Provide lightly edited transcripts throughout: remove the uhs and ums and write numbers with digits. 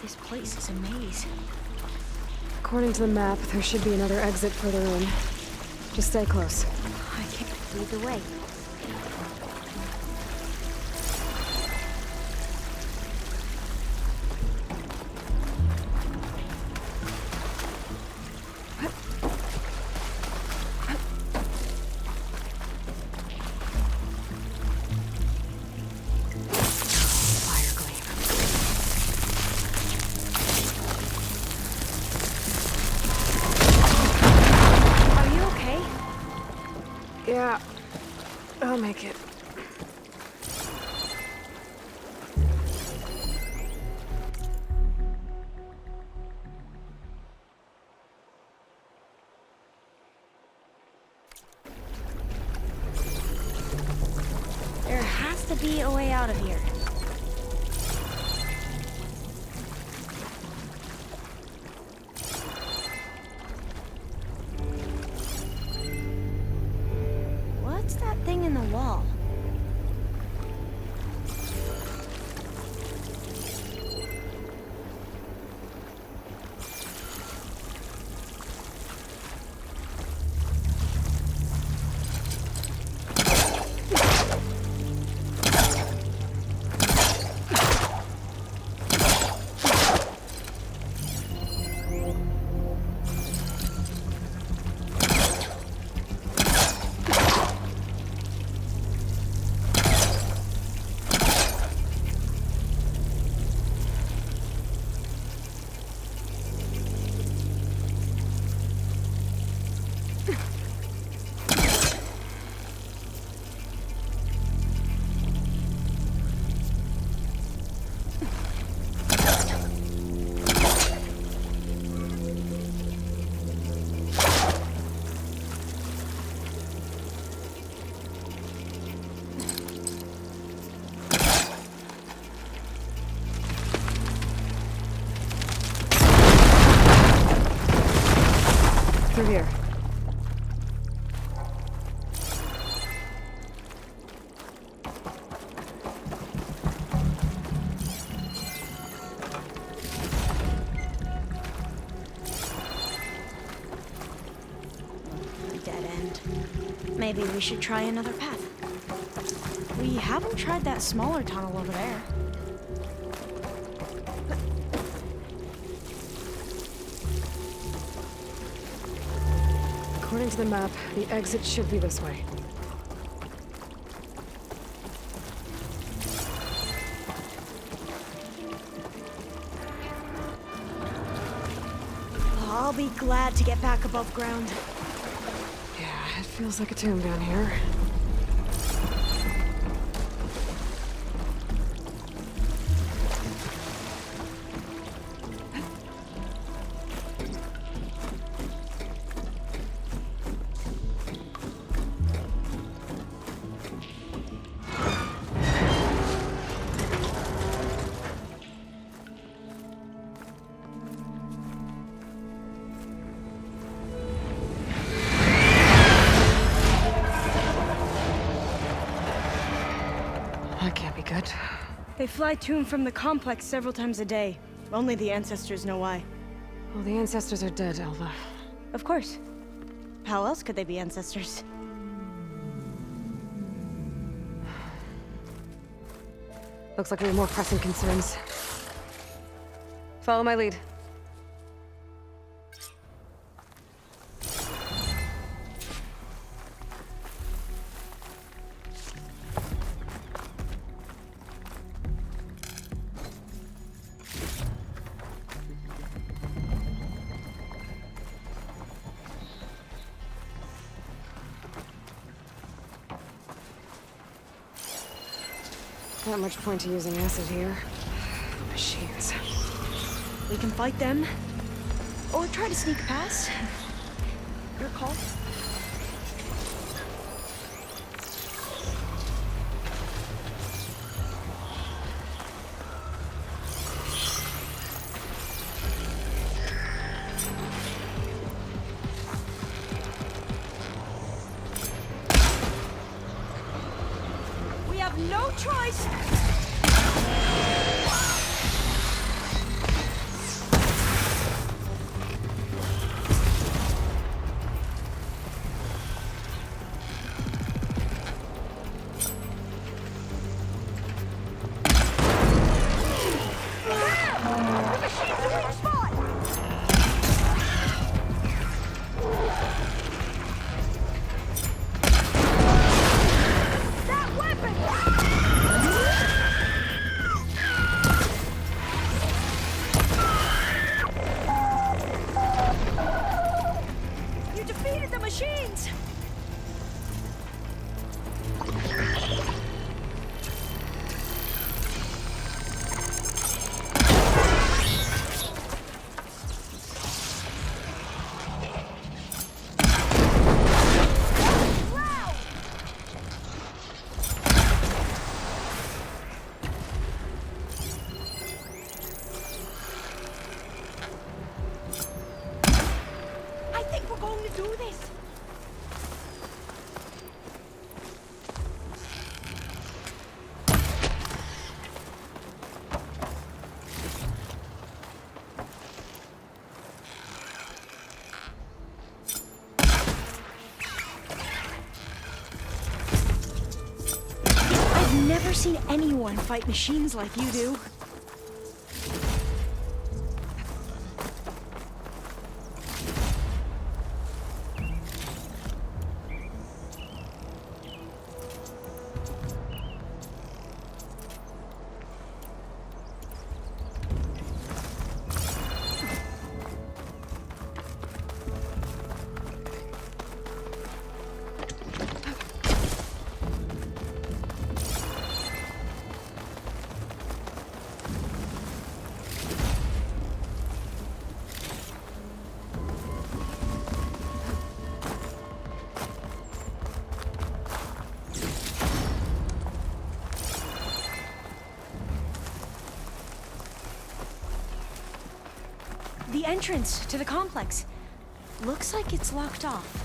This place is a maze. According to the map, there should be another exit further in. Just stay close. I can't lead the way. Yeah, I'll make it. There has to be a way out of here. What's that thing in the wall? Through here. A dead end. Maybe we should try another path. We haven't tried that smaller tunnel over there. According to the map, the exit should be this way. I'll be glad to get back above ground. Yeah, it feels like a tomb down here. That can't be good. They fly to and from the complex several times a day. Only the ancestors know why. Well, the ancestors are dead, Elva. Of course. How else could they be ancestors? Looks like we have more pressing concerns. Follow my lead. Not much point to using acid here. Machines. We can fight them, or try to sneak past. Your call. We have no choice. You defeated the machines! I think we're going to do this! I've never seen anyone fight machines like you do. The entrance to the complex. Looks like it's locked off.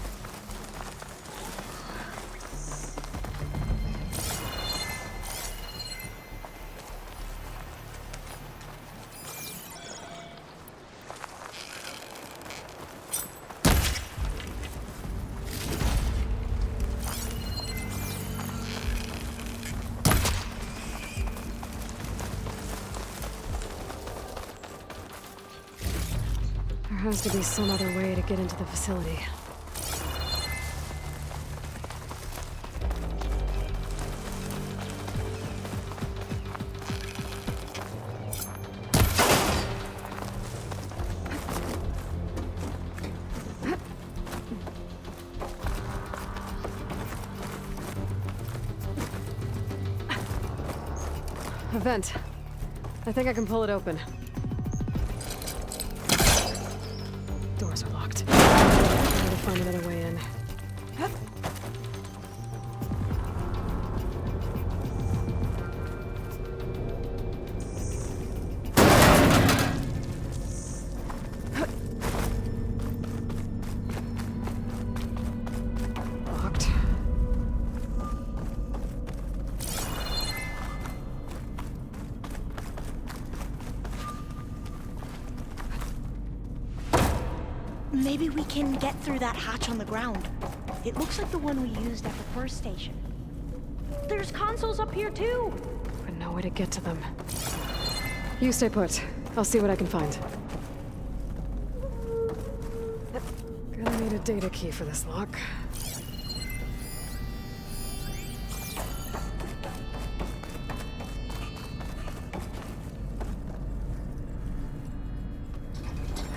There has to be some other way to get into the facility. A vent. I think I can pull it open. Doors are locked. I gotta find another way in. Locked. Maybe we can get through that hatch on the ground. It looks like the one we used at the first station. There's consoles up here too! But no way to get to them. You stay put. I'll see what I can find. Gonna need a data key for this lock.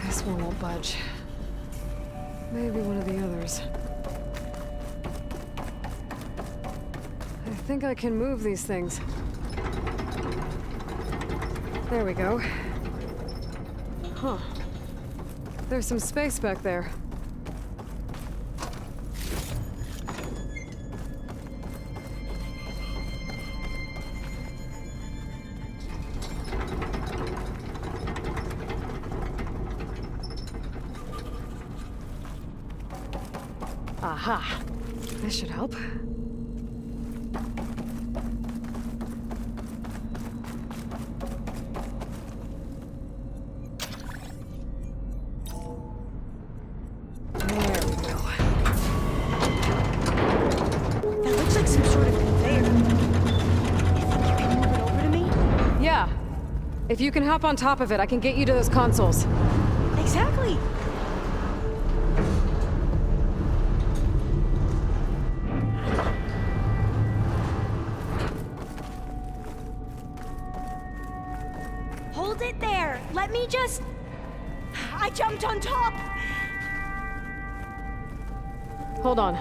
This one won't budge. Maybe one of the others. I think I can move these things. There we go. Huh. There's some space back there. Aha! This should help. There we go. That looks like some sort of conveyor. You think you can move it over to me? Yeah. If you can hop on top of it, I can get you to those consoles. Exactly. Hold it there. Let me just... I jumped on top. Hold on.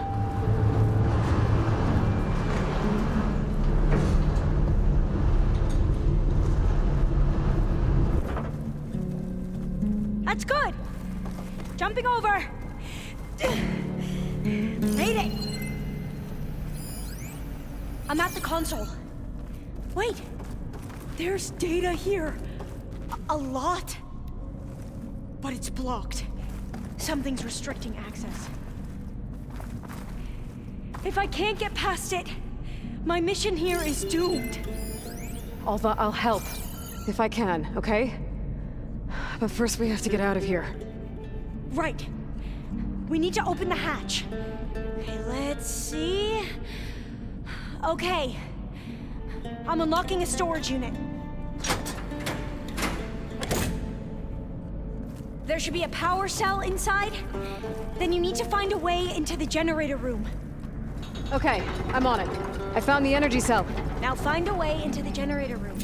That's good. Jumping over. Made it. I'm at the console. Wait. There's data here. A lot. But it's blocked. Something's restricting access. If I can't get past it, my mission here is doomed. Alva, I'll help. If I can, okay? But first we have to get out of here. Right. We need to open the hatch. Okay, let's see. Okay. I'm unlocking a storage unit. There should be a power cell inside. Then you need to find a way into the generator room. Okay, I'm on it. I found the energy cell. Now find a way into the generator room.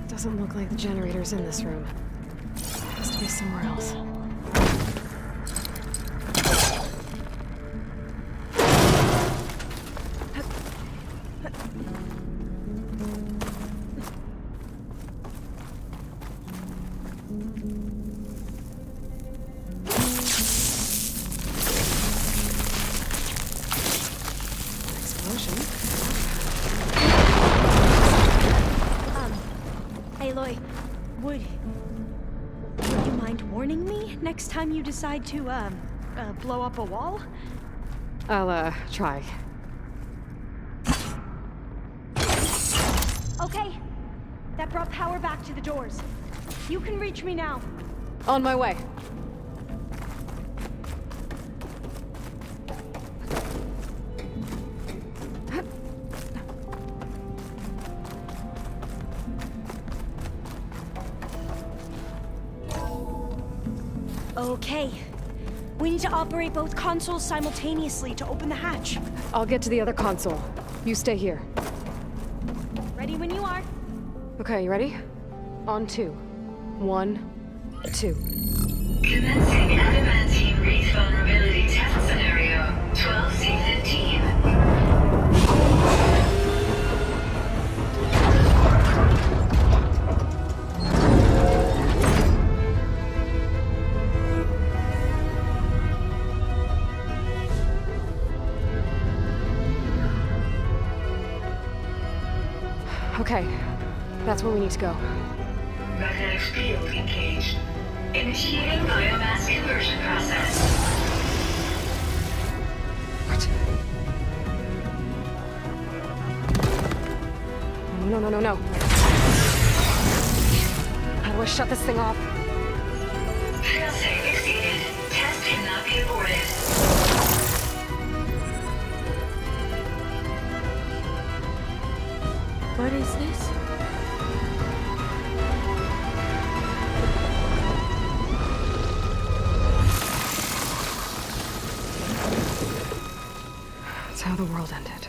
Doesn't look like the generator's in this room. Has to be somewhere else. Explosion. Aloy, would you mind warning me next time you decide to, blow up a wall? I'll, try. Okay. That brought power back to the doors. You can reach me now. On my way. Okay. We need to operate both consoles simultaneously to open the hatch. I'll get to the other console. You stay here. Ready when you are. Okay, you ready? On 2. 1, 2. Commencing adamantine wreath vulnerability test scenario 12C15. Okay, that's where we need to go. Magnetic field engaged. Initiating biomass conversion process. What? No. How do I shut this thing off? Failsafe exceeded. Test cannot be aborted. What is this? That's how the world ended.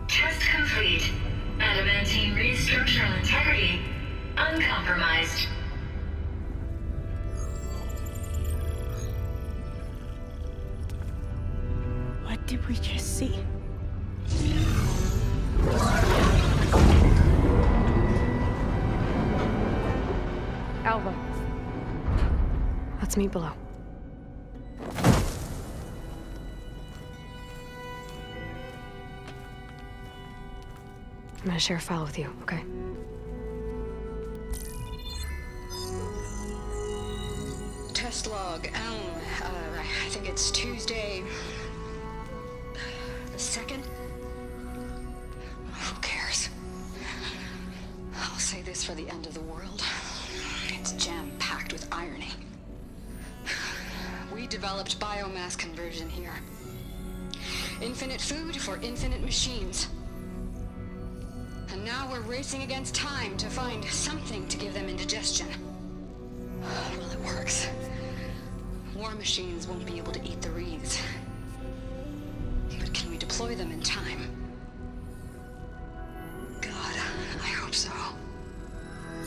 Test complete. Adamantine wreath structural integrity uncompromised. What did we just see? Alva. Let's meet below. I'm gonna share a file with you, okay? test log. I think it's Tuesday the 2nd? Who cares? I'll say this for the end of the world. It's jam-packed with irony. We developed biomass conversion here. Infinite food for infinite machines. And now we're racing against time to find something to give them indigestion. Well, it works. War machines won't be able to eat the wreaths. But can we deploy them in time? God, I hope so.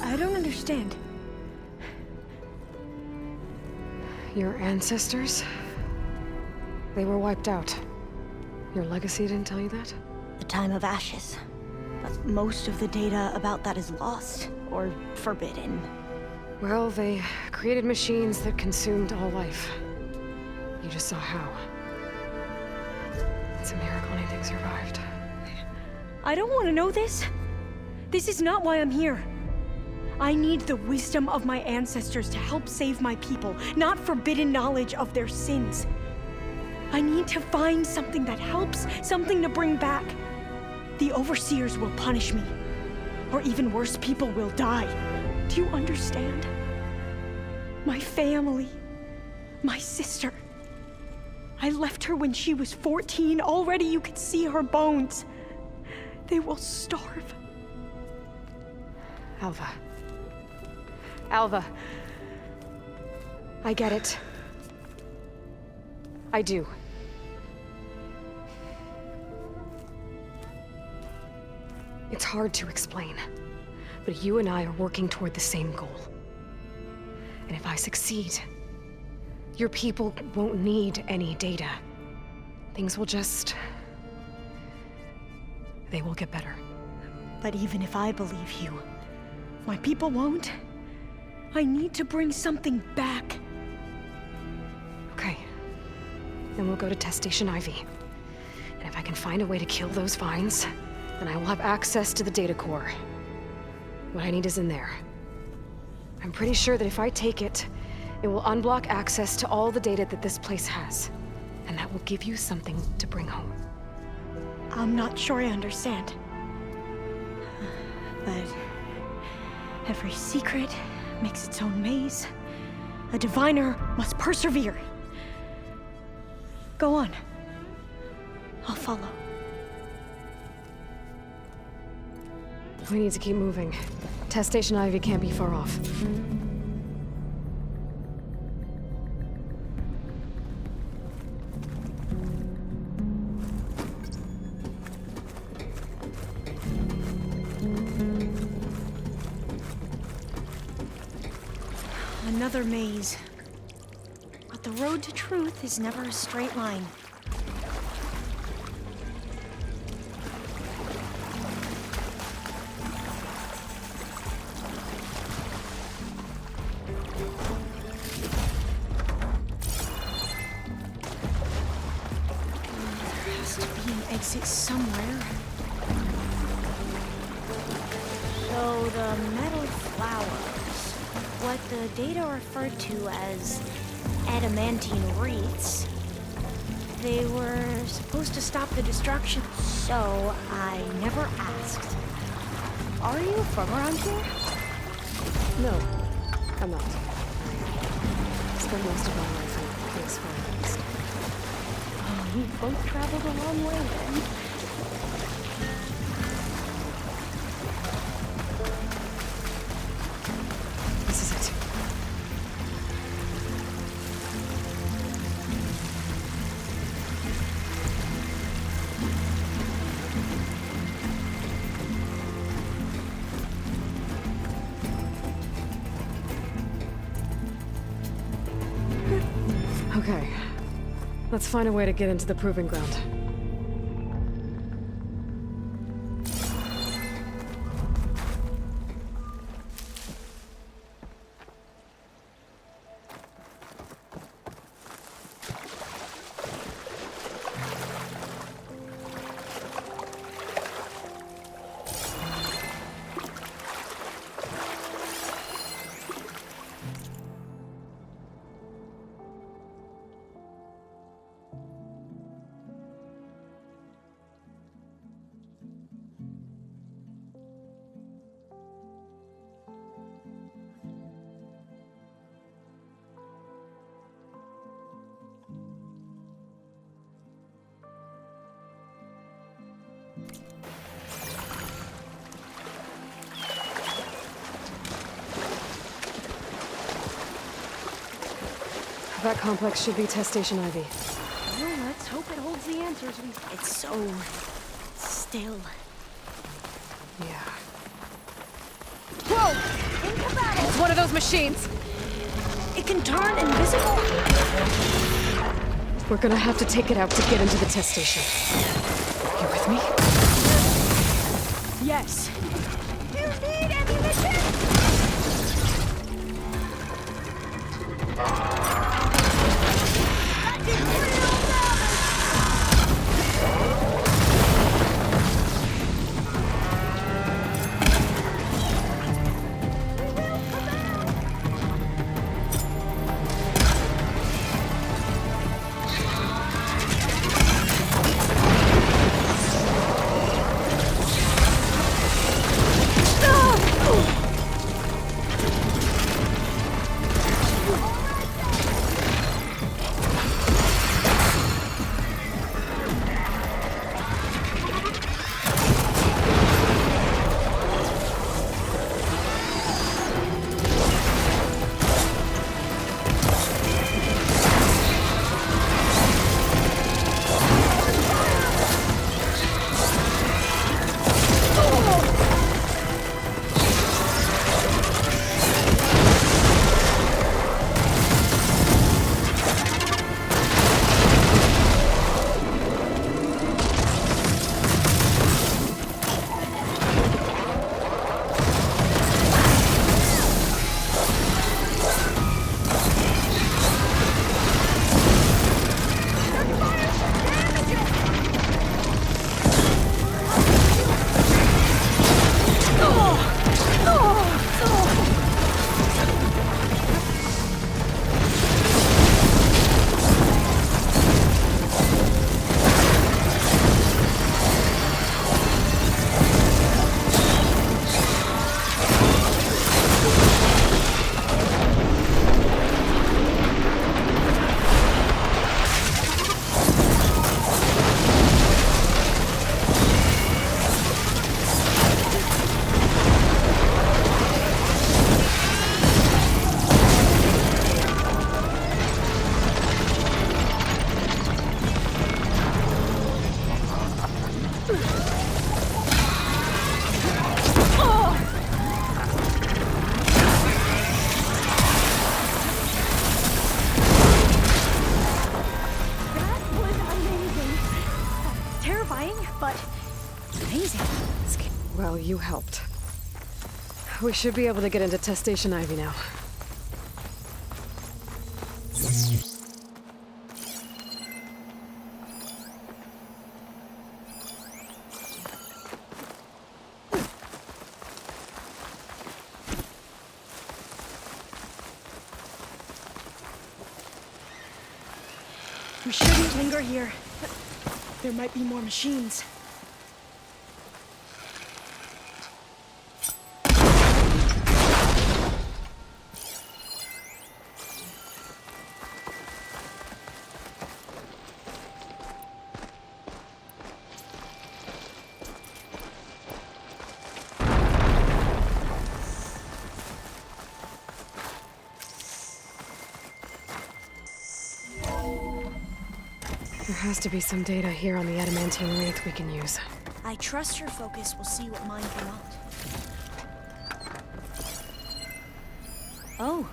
I don't understand. Your ancestors? They were wiped out. Your legacy didn't tell you that? The time of ashes. But most of the data about that is lost, or forbidden. Well, they created machines that consumed all life. You just saw how. It's a miracle anything survived. I don't want to know this. This is not why I'm here. I need the wisdom of my ancestors to help save my people, not forbidden knowledge of their sins. I need to find something that helps, something to bring back. The overseers will punish me. Or even worse, people will die. Do you understand? My family, my sister. I left her when she was 14. Already you could see her bones. They will starve. Alva. Alva. I get it. I do. It's hard to explain, but you and I are working toward the same goal. And if I succeed, your people won't need any data. Things will just... they will get better. But even if I believe you, my people won't. I need to bring something back. Okay. Then we'll go to Test Station Ivy. And if I can find a way to kill those vines, then I will have access to the data core. What I need is in there. I'm pretty sure that if I take it, it will unblock access to all the data that this place has. And that will give you something to bring home. I'm not sure I understand. But every secret makes its own maze. A diviner must persevere. Go on. I'll follow. We need to keep moving. Test Station Ivy can't be far off. Another maze. But the road to truth is never a straight line. There has to be an exit somewhere. So the metal flowers, what the data referred to as adamantine wreaths, they were supposed to stop the destruction, so I never asked. Are you from around here? No, I'm not. I spent most of my life in this forest. Oh, we both traveled a long way then. This is it. Okay. Let's find a way to get into the proving ground. That complex should be test station Ivy. Well, let's hope it holds the answers we... It's so... still. Yeah. Whoa! Into battle! It's one of those machines! It can turn invisible? We're gonna have to take it out to get into the test station. You with me? Yes. You need ammunition! Well, you helped. We should be able to get into test station Ivy now. We shouldn't linger here. There might be more machines. There has to be some data here on the adamantine wraith we can use. I trust your focus will see what mine cannot. Oh.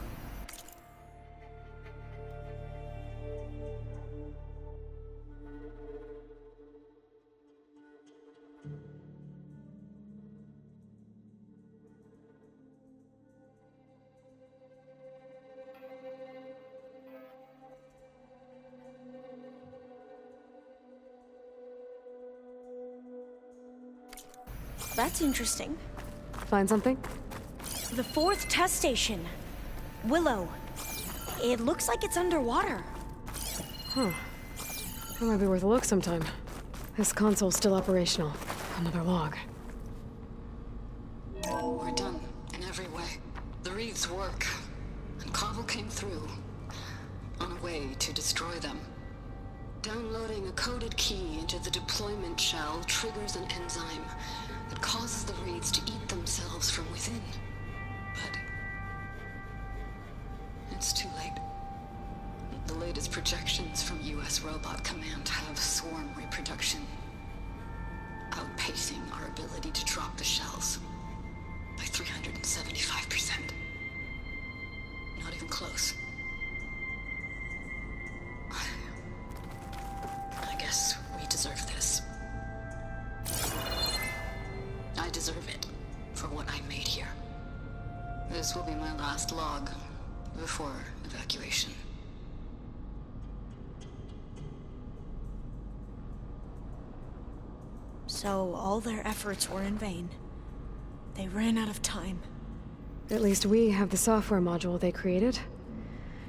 That's interesting. Find something? The 4th test station. Willow. It looks like it's underwater. Huh. That might be worth a look sometime. This console's still operational. Another log. We're done, in every way. The wreaths work, and Cobble came through, on a way to destroy them. Downloading a coded key into the deployment shell triggers an enzyme that causes the wreaths to eat themselves from within. But it's too late. latest projections from US Robot Command have swarm reproduction outpacing our ability to drop the shells by 375%. Not even close. I guess we deserve this. I deserve it for what I made here. This will be my last log before evacuation. So all their efforts were in vain. They ran out of time. At least we have the software module they created.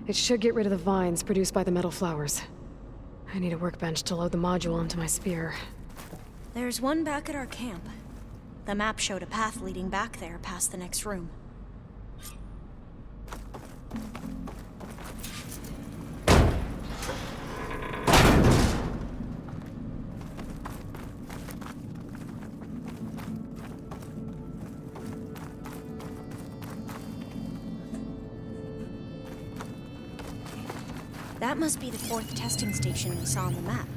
It should get rid of the vines produced by the metal flowers. I need a workbench to load the module onto my spear. There's one back at our camp. The map showed a path leading back there past the next room. That must be the 4th testing station we saw on the map.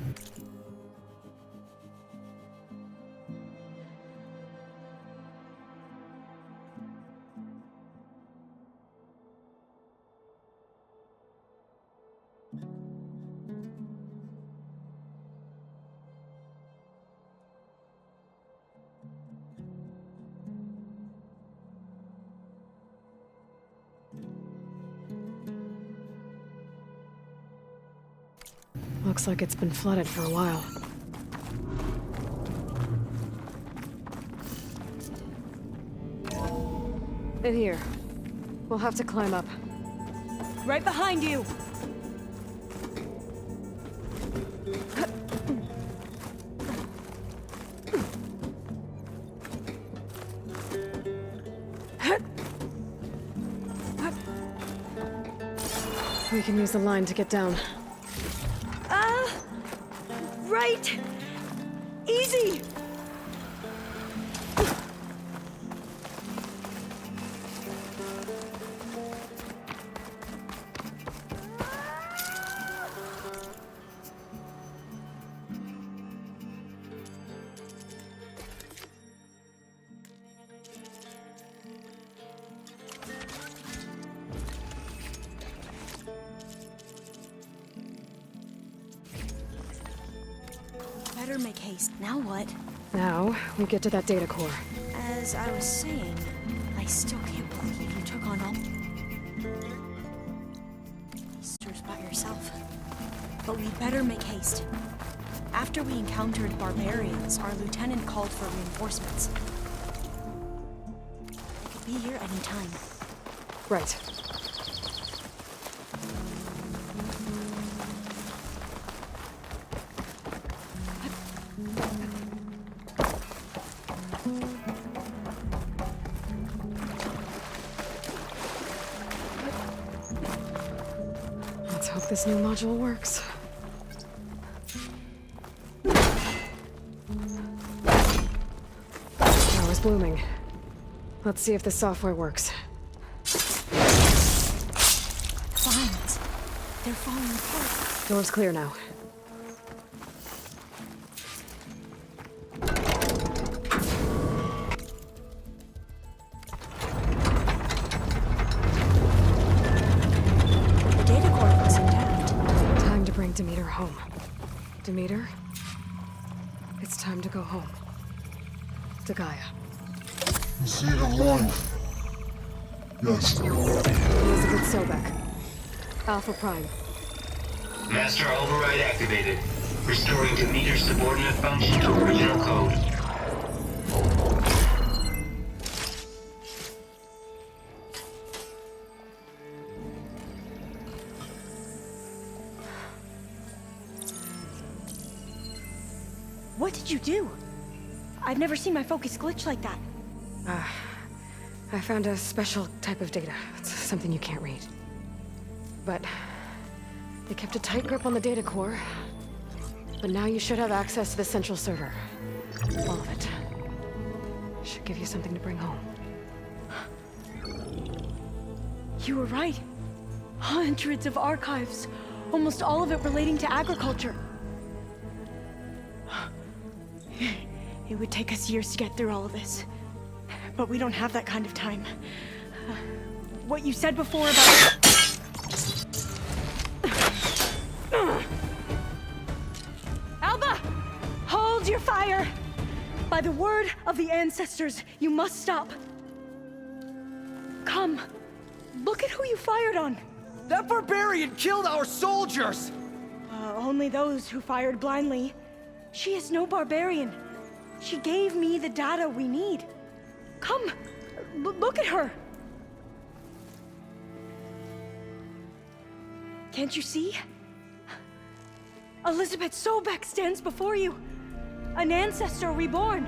Looks like it's been flooded for a while. In here. We'll have to climb up. Right behind you! We can use the line to get down. Right! Easy! Better make haste. Now what? Now, we get to that data core. As I was saying, I still can't believe you took on all monsters by yourself. But we'd better make haste. After we encountered barbarians, our lieutenant called for reinforcements. They could be here any time. Right. Let's hope this new module works. Power's blooming. Let's see if the software works. Vines. They're falling apart. Door's clear now. The data core looks intact. Time to bring Demeter home. Demeter? It's time to go home. To Gaia. Seed of life. Yes. Elizabeth Sobek. Alpha Prime. Master override activated. Restoring Demeter's subordinate function to original code. What did you do? I've never seen my focus glitch like that. I found a special type of data. It's something you can't read. But they kept a tight grip on the data core. But now you should have access to the central server. All of it. Should give you something to bring home. You were right. Hundreds of archives. almost all of it relating to agriculture. It would take us years to get through all of this, but we don't have that kind of time. What you said before about... Alba! Hold your fire! By the word of the ancestors, you must stop. Come. Look at who you fired on. That barbarian killed our soldiers! Only those who fired blindly. She is no barbarian. She gave me the data we need. Come, look at her. Can't you see? Elizabeth Sobek stands before you. An ancestor reborn.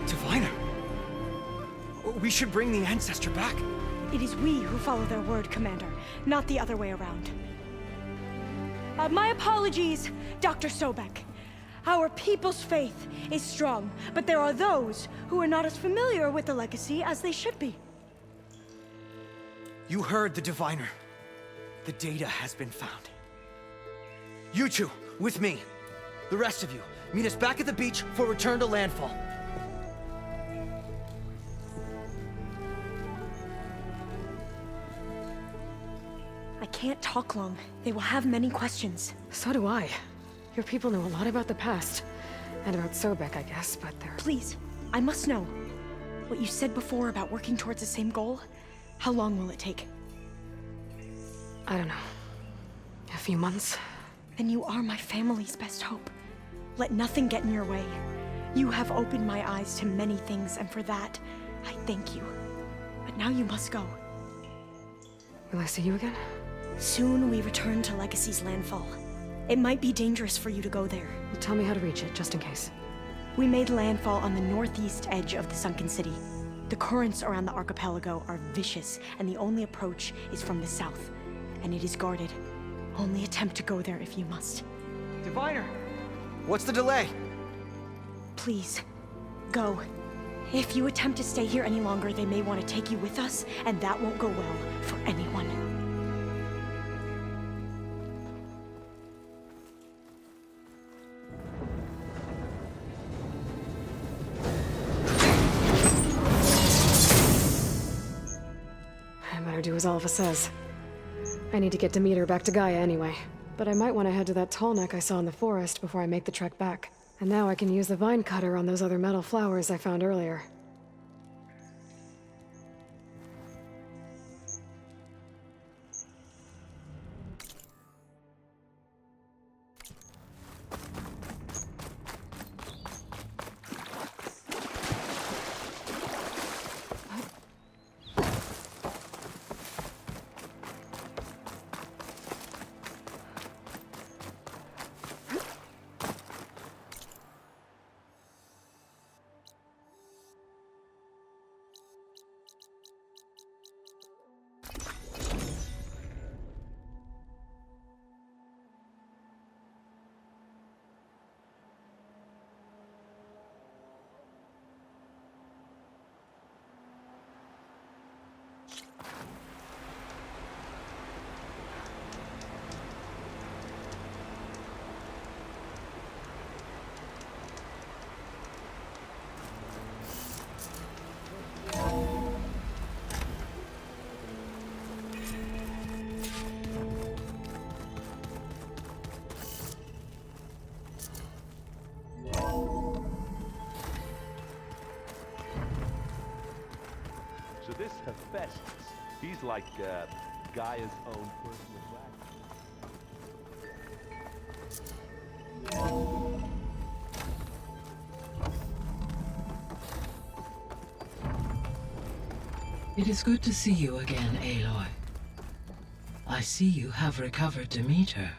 Diviner! We should bring the ancestor back. It is we who follow their word, Commander, not the other way around. My apologies, Dr. Sobek. Our people's faith is strong, but there are those who are not as familiar with the legacy as they should be. You heard the diviner. The data has been found. You two, with me. The rest of you, meet us back at the beach for return to landfall. I can't talk long. They will have many questions. So do I. Your people know a lot about the past. And about Sobek, I guess, but they're... Please, I must know. What you said before about working towards the same goal, how long will it take? I don't know. A few months? Then you are my family's best hope. Let nothing get in your way. You have opened my eyes to many things, and for that, I thank you. But now you must go. Will I see you again? Soon we return to Legacy's landfall. It might be dangerous for you to go there. Well, tell me how to reach it, just in case. We made landfall on the northeast edge of the sunken city. The currents around the archipelago are vicious, and the only approach is from the south. And it is guarded. Only attempt to go there if you must. Diviner! What's the delay? Please, go. If you attempt to stay here any longer, they may want to take you with us, and that won't go well for anyone. I better do as Alpha says. I need to get Demeter back to Gaia anyway. But I might want to head to that tall neck I saw in the forest before I make the trek back. And now I can use the vine cutter on those other metal flowers I found earlier. So this Hephaestus, he's like Gaia's own personal dragon. It is good to see you again, Aloy. I see you have recovered Demeter.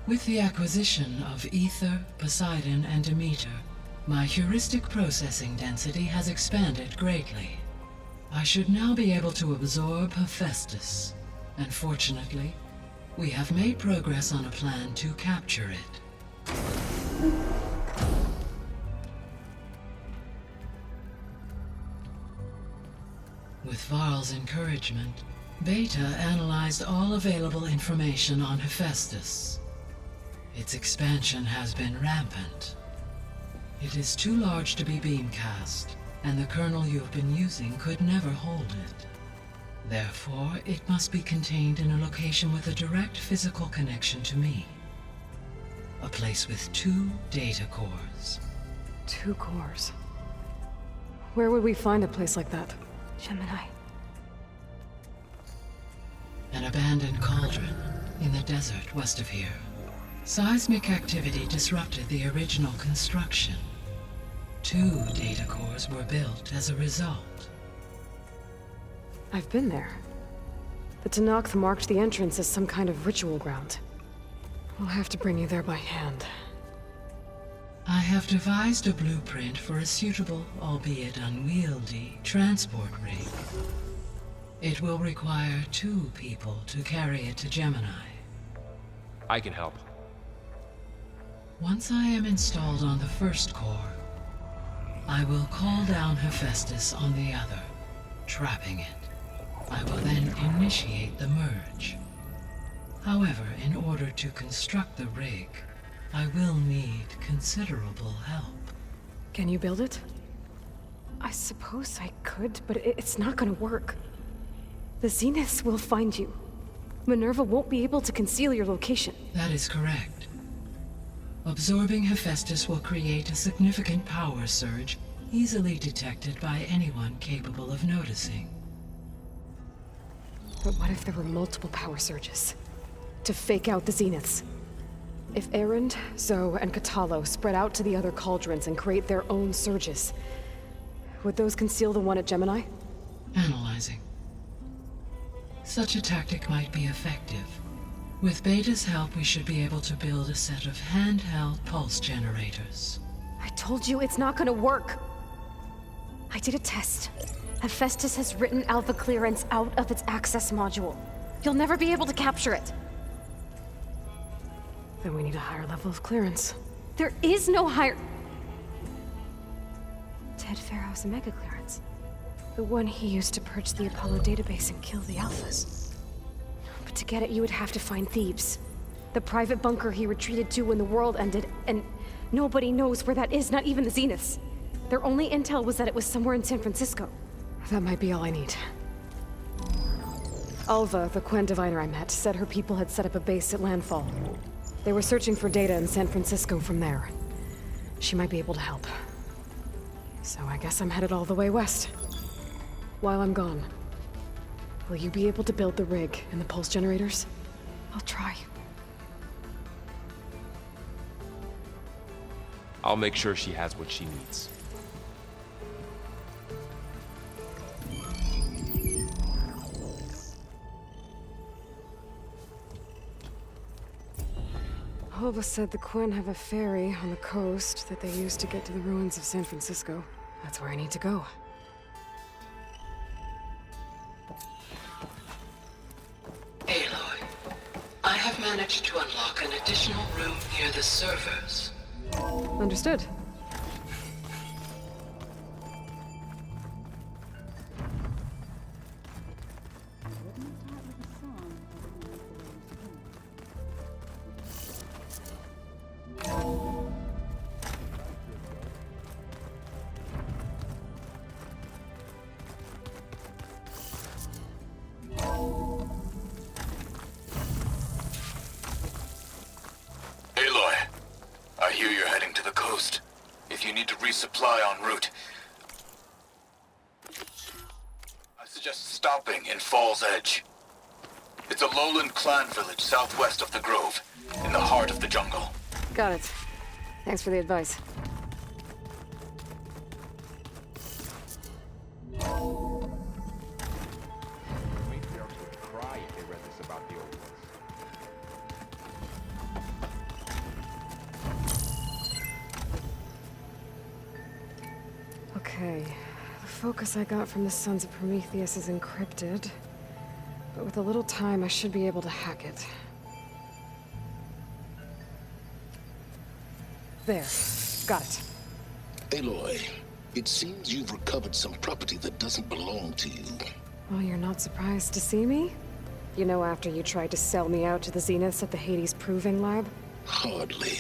With the acquisition of Ether, Poseidon, and Demeter, my heuristic processing density has expanded greatly. I should now be able to absorb Hephaestus, and fortunately, we have made progress on a plan to capture it. With Varl's encouragement, Beta analyzed all available information on Hephaestus. Its expansion has been rampant. It is too large to be beamcast, and the kernel you have been using could never hold it. Therefore, it must be contained in a location with a direct physical connection to me. A place with 2 data cores. 2 cores. Where would we find a place like that? Gemini. An abandoned cauldron in the desert west of here. Seismic activity disrupted the original construction. 2 data cores were built as a result. I've been there. The Tanakh marked the entrance as some kind of ritual ground. We'll have to bring you there by hand. I have devised a blueprint for a suitable, albeit unwieldy, transport rig. It will require 2 people to carry it to Gemini. I can help. Once I am installed on the first core, I will call down Hephaestus on the other, trapping it. I will then initiate the merge. However, in order to construct the rig, I will need considerable help. Can you build it? I suppose I could, but it's not gonna work. The Zeniths will find you. Minerva won't be able to conceal your location. That is correct. Absorbing Hephaestus will create a significant power surge, easily detected by anyone capable of noticing. But what if there were multiple power surges? To fake out the Zeniths? If Erend, Zoe, and Katalo spread out to the other cauldrons and create their own surges, would those conceal the one at Gemini? Analyzing. Such a tactic might be effective. With Beta's help, we should be able to build a set of handheld pulse generators. I told you it's not gonna work! I did a test. Hephaestus has written Alpha clearance out of its access module. You'll never be able to capture it. Then we need a higher level of clearance. There is no higher... Ted Pharaoh's Omega clearance. The one he used to purge the Apollo database and kill the Alphas. But to get it, you would have to find Thebes. The private bunker he retreated to when the world ended, and nobody knows where that is, not even the Zeniths. Their only intel was that it was somewhere in San Francisco. That might be all I need. Alva, the Quen diviner I met, said her people had set up a base at landfall. They were searching for data in San Francisco from there. She might be able to help. So I guess I'm headed all the way west. While I'm gone, will you be able to build the rig and the pulse generators? I'll try. I'll make sure she has what she needs. Alva said the Quen have a ferry on the coast that they use to get to the ruins of San Francisco. That's where I need to go. Aloy, I have managed to unlock an additional room near the servers. Understood. Aloy, I hear you're heading to the coast. If you need to resupply en route, I suggest stopping in Fall's Edge. It's a lowland clan village southwest of the Grove, in the heart of the jungle. Got it. Thanks for the advice. Matriarchs would cry if they read this about the old ones. Okay. The focus I got from the Sons of Prometheus is encrypted. But with a little time, I should be able to hack it. There. Got it. Aloy, it seems you've recovered some property that doesn't belong to you. Well, you're not surprised to see me? You know, after you tried to sell me out to the Zeniths at the Hades Proving Lab? Hardly.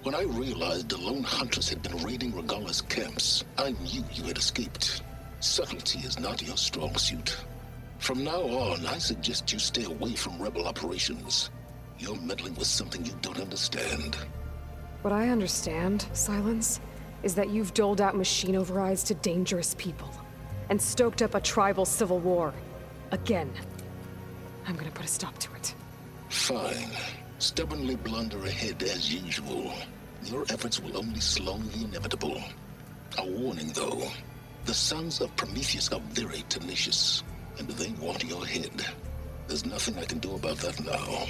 When I realized the lone huntress had been raiding Regala's camps, I knew you had escaped. Subtlety is not your strong suit. From now on, I suggest you stay away from rebel operations. You're meddling with something you don't understand. What I understand, Silence, is that you've doled out machine overrides to dangerous people, and stoked up a tribal civil war. Again. I'm gonna put a stop to it. Fine. Stubbornly blunder ahead as usual. Your efforts will only slow the inevitable. A warning, though. The Sons of Prometheus are very tenacious, and they want your head. There's nothing I can do about that now.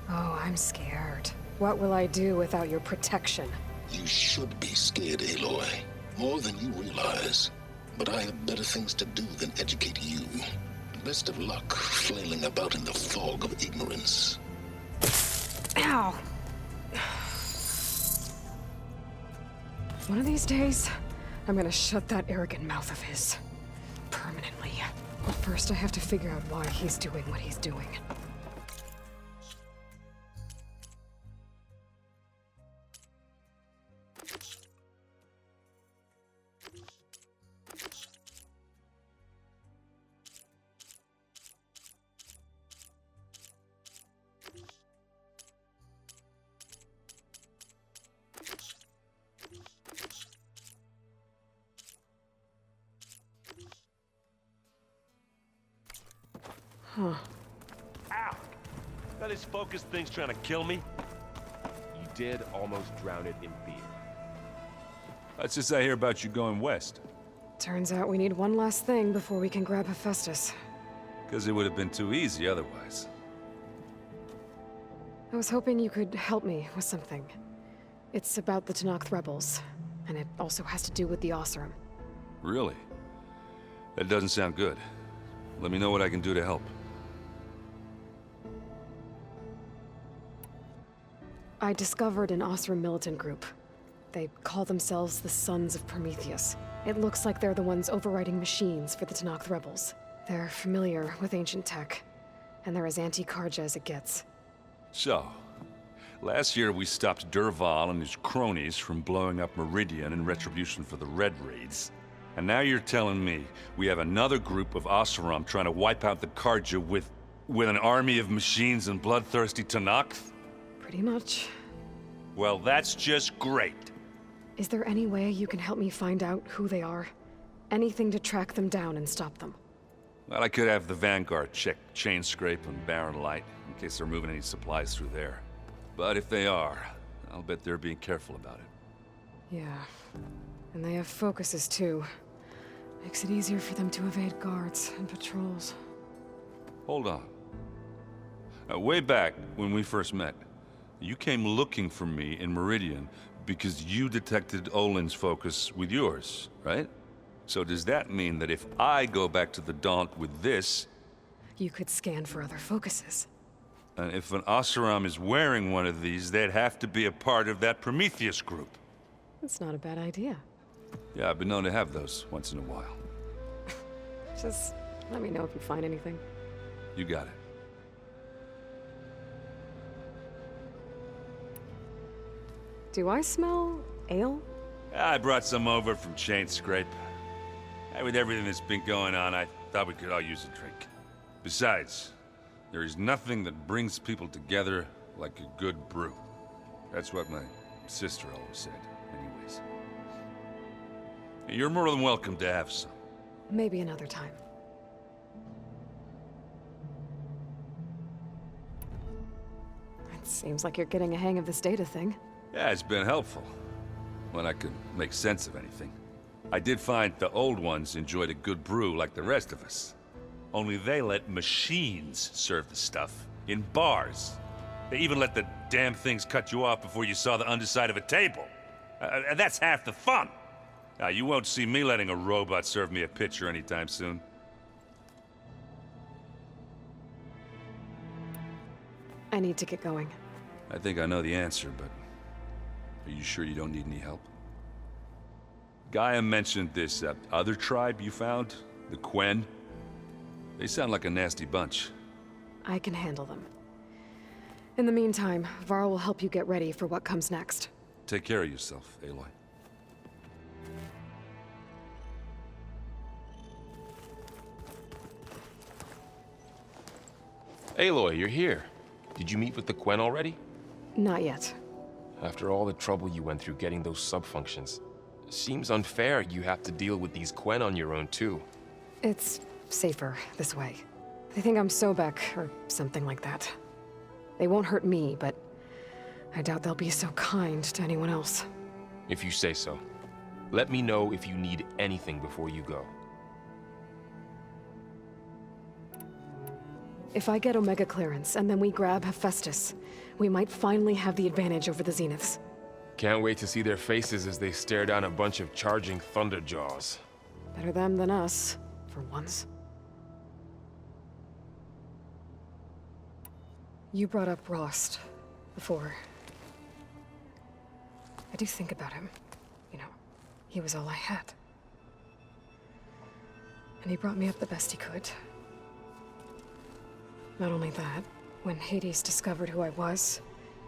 Oh, I'm scared. What will I do without your protection? You should be scared, Aloy. More than you realize. But I have better things to do than educate you. Best of luck flailing about in the fog of ignorance. Ow! One of these days, I'm gonna shut that arrogant mouth of his. Permanently. But first I have to figure out why he's doing what he's doing. Huh. Ow! Now this focus thing's trying to kill me? You did almost drown it in beer. That's just I hear about you going west. Turns out we need one last thing before we can grab Hephaestus. Because it would have been too easy otherwise. I was hoping you could help me with something. It's about the Tenakth rebels, and it also has to do with the Oseram. Really? That doesn't sound good. Let me know what I can do to help. I discovered an Oseram militant group. They call themselves the Sons of Prometheus. It looks like they're the ones overriding machines for the Tenakth rebels. They're familiar with ancient tech, and they're as anti-Karja as it gets. So, last year we stopped Durval and his cronies from blowing up Meridian in retribution for the Red Raids. And now you're telling me we have another group of Oseram trying to wipe out the Karja with an army of machines and bloodthirsty Tenakth? Pretty much. Well, that's just great. Is there any way you can help me find out who they are? Anything to track them down and stop them? Well, I could have the Vanguard check Chain Scrape and Barren Light, in case they're moving any supplies through there. But if they are, I'll bet they're being careful about it. Yeah. And they have focuses, too. Makes it easier for them to evade guards and patrols. Hold on. Now, way back when we first met, you came looking for me in Meridian because you detected Olin's focus with yours, right? So does that mean that if I go back to the Daunt with this... You could scan for other focuses. And if an Oseram is wearing one of these, they'd have to be a part of that Prometheus group. That's not a bad idea. Yeah, I've been known to have those once in a while. Just let me know if you find anything. You got it. Do I smell ale? I brought some over from Chain Scrape. With everything that's been going on, I thought we could all use a drink. Besides, there is nothing that brings people together like a good brew. That's what my sister always said, anyways. You're more than welcome to have some. Maybe another time. It seems like you're getting a hang of this data thing. Yeah, it's been helpful. When I could make sense of anything. I did find the old ones enjoyed a good brew like the rest of us. Only they let machines serve the stuff in bars. They even let the damn things cut you off before you saw the underside of a table. And that's half the fun. Now, you won't see me letting a robot serve me a pitcher anytime soon. I need to get going. I think I know the answer, but are you sure you don't need any help? Gaia mentioned this other tribe you found, the Quen. They sound like a nasty bunch. I can handle them. In the meantime, Varl will help you get ready for what comes next. Take care of yourself, Aloy. Aloy, you're here. Did you meet with the Quen already? Not yet. After all the trouble you went through getting those sub-functions, seems unfair you have to deal with these Quen on your own too. It's safer this way. They think I'm Sobek, or something like that. They won't hurt me, but I doubt they'll be so kind to anyone else. If you say so. Let me know if you need anything before you go. If I get Omega clearance, and then we grab Hephaestus, we might finally have the advantage over the Zeniths. Can't wait to see their faces as they stare down a bunch of charging Thunderjaws. Better them than us, for once. You brought up Rost before. I do think about him. You know, he was all I had. And he brought me up the best he could. Not only that, when Hades discovered who I was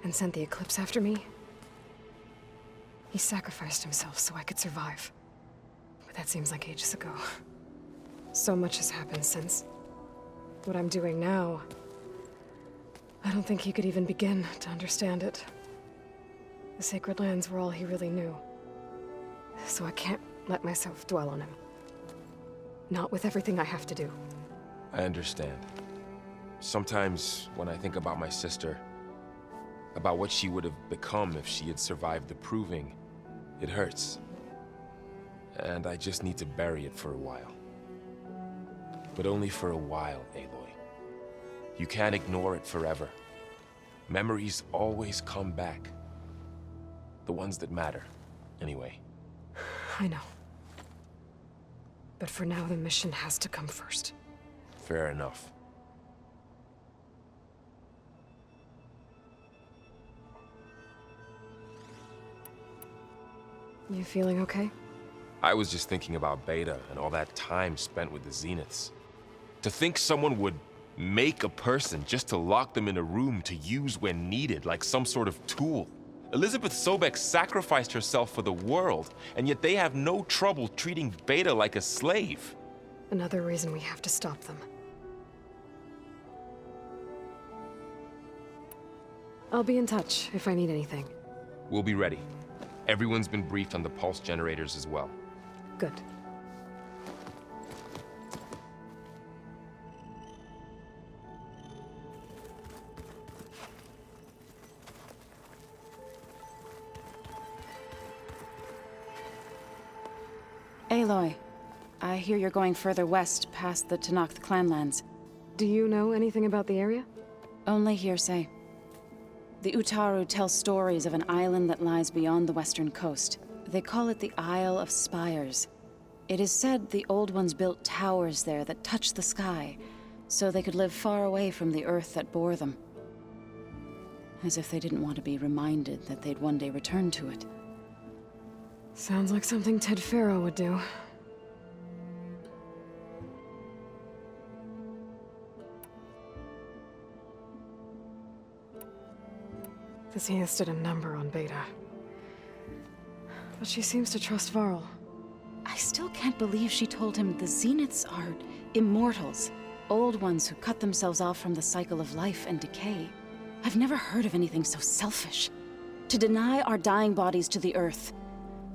and sent the Eclipse after me, he sacrificed himself so I could survive. But that seems like ages ago. So much has happened since. What I'm doing now, I don't think he could even begin to understand it. The Sacred Lands were all he really knew. So I can't let myself dwell on him. Not with everything I have to do. I understand. Sometimes, when I think about my sister, about what she would have become if she had survived the Proving, it hurts. And I just need to bury it for a while. But only for a while, Aloy. You can't ignore it forever. Memories always come back. The ones that matter, anyway. I know. But for now, the mission has to come first. Fair enough. You feeling okay? I was just thinking about Beta and all that time spent with the Zeniths. To think someone would make a person just to lock them in a room to use when needed, like some sort of tool. Elizabeth Sobek sacrificed herself for the world, and yet they have no trouble treating Beta like a slave. Another reason we have to stop them. I'll be in touch if I need anything. We'll be ready. Everyone's been briefed on the pulse generators as well. Good. Aloy, I hear you're going further west past the Tenakth clanlands. Do you know anything about the area? Only hearsay. The Utaru tell stories of an island that lies beyond the western coast. They call it the Isle of Spires. It is said the Old Ones built towers there that touch the sky, so they could live far away from the earth that bore them. As if they didn't want to be reminded that they'd one day return to it. Sounds like something Ted Faro would do. The Zeniths did a number on Beta. But she seems to trust Varl. I still can't believe she told him the Zeniths are immortals. Old ones who cut themselves off from the cycle of life and decay. I've never heard of anything so selfish. To deny our dying bodies to the earth.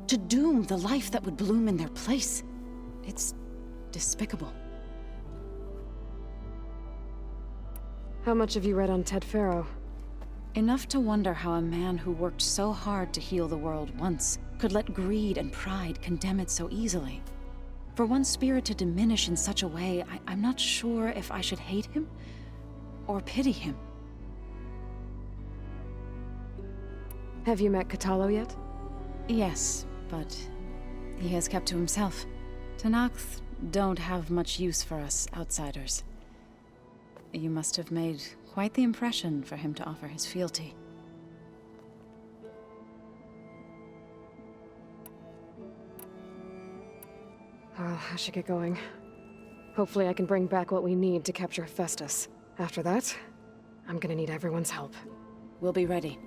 To doom the life that would bloom in their place. It's despicable. How much have you read on Ted Faro? Enough to wonder how a man who worked so hard to heal the world once could let greed and pride condemn it so easily. For one's spirit to diminish in such a way, I'm not sure if I should hate him or pity him. Have you met Katalo yet? Yes, but he has kept to himself. Tenakth don't have much use for us outsiders. You must have made quite the impression for him to offer his fealty. I should get going. Hopefully I can bring back what we need to capture Hephaestus. After that, I'm gonna need everyone's help. We'll be ready.